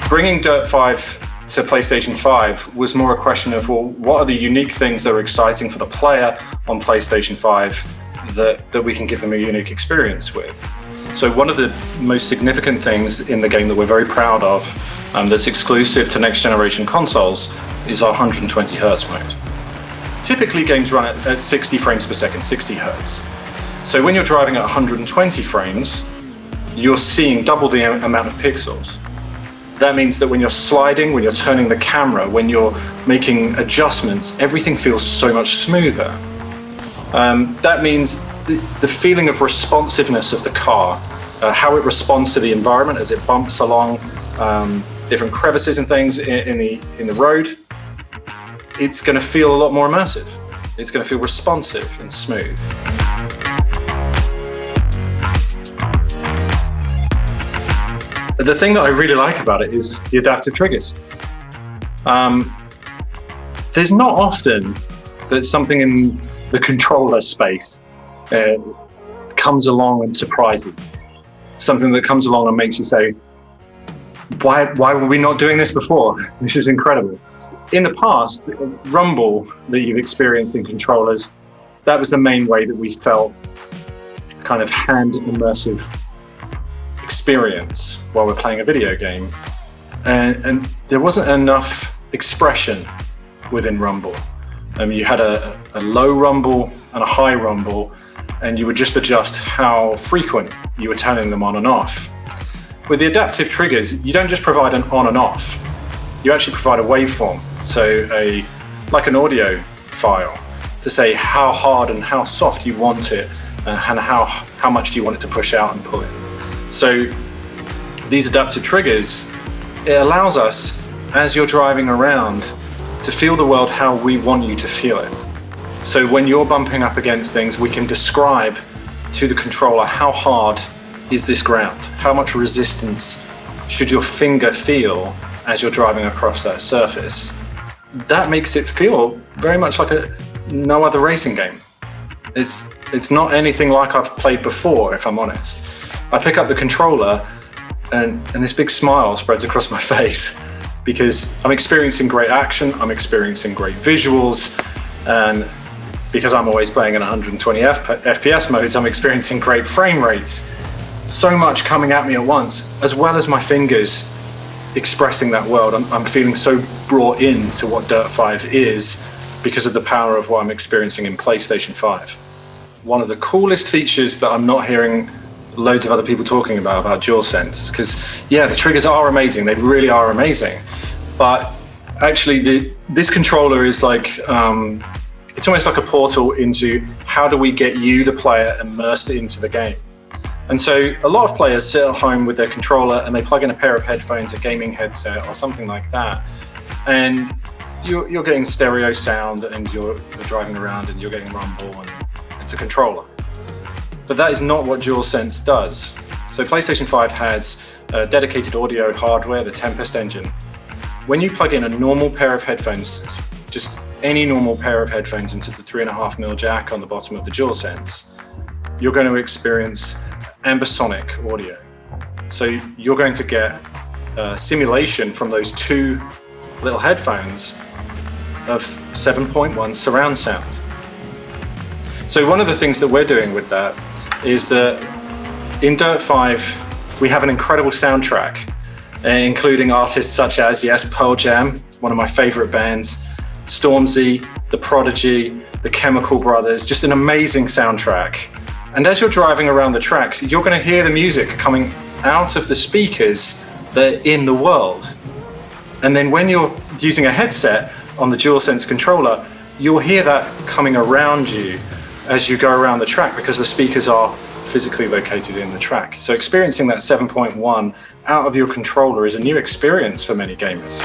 Bringing Dirt 5 to PlayStation 5 was more a question of, well, what are the unique things that are exciting for the player on PlayStation 5 that we can give them a unique experience with? So one of the most significant things in the game that we're very proud of, that's exclusive to next generation consoles, is our 120 Hertz mode. Typically games run at 60 frames per second, 60 Hertz. So when you're driving at 120 frames, you're seeing double the amount of pixels. That means that when you're sliding, when you're turning the camera, when you're making adjustments, everything feels so much smoother. That means the feeling of responsiveness of the car, how it responds to the environment as it bumps along different crevices and things in the road, it's going to feel a lot more immersive. It's going to feel responsive and smooth. The thing that I really like about it is the adaptive triggers. There's not often that something in the controller space comes along and surprises. Something that comes along and makes you say, why were we not doing this before? This is incredible. In the past, rumble that you've experienced in controllers, that was the main way that we felt kind of hand immersive experience while we're playing a video game, and there wasn't enough expression within rumble. You had a low rumble and a high rumble, and you would just adjust how frequent you were turning them on and off. With the adaptive triggers, you don't just provide an on and off, you actually provide a waveform, so like an audio file, to say how hard and how soft you want it, and how much do you want it to push out and pull in. So these adaptive triggers, it allows us, as you're driving around, to feel the world how we want you to feel it. So when you're bumping up against things, we can describe to the controller how hard is this ground? How much resistance should your finger feel as you're driving across that surface? That makes it feel very much like no other racing game. It's not anything like I've played before, if I'm honest. I pick up the controller and this big smile spreads across my face because I'm experiencing great action, I'm experiencing great visuals, and because I'm always playing in 120 FPS modes, I'm experiencing great frame rates. So much coming at me at once, as well as my fingers expressing that world. I'm feeling so brought in to what Dirt 5 is because of the power of what I'm experiencing in PlayStation 5. One of the coolest features that I'm not hearing loads of other people talking about DualSense, because yeah, the triggers are amazing, they really are amazing, but actually this controller is like, it's almost like a portal into how do we get you, the player, immersed into the game. And so a lot of players sit at home with their controller and they plug in a pair of headphones, a gaming headset or something like that, and you're getting stereo sound and you're driving around and you're getting rumble and it's a controller. But that is not what DualSense does. So PlayStation 5 has dedicated audio hardware, the Tempest engine. When you plug in a normal pair of headphones, just any normal pair of headphones into the 3.5mm jack on the bottom of the DualSense, you're going to experience ambisonic audio. So you're going to get simulation from those two little headphones of 7.1 surround sound. So one of the things that we're doing with that is that in Dirt 5, we have an incredible soundtrack, including artists such as, yes, Pearl Jam, one of my favorite bands, Stormzy, The Prodigy, The Chemical Brothers, just an amazing soundtrack. And as you're driving around the tracks, you're going to hear the music coming out of the speakers that are in the world. And then when you're using a headset on the DualSense controller, you'll hear that coming around you as you go around the track because the speakers are physically located in the track. So experiencing that 7.1 out of your controller is a new experience for many gamers.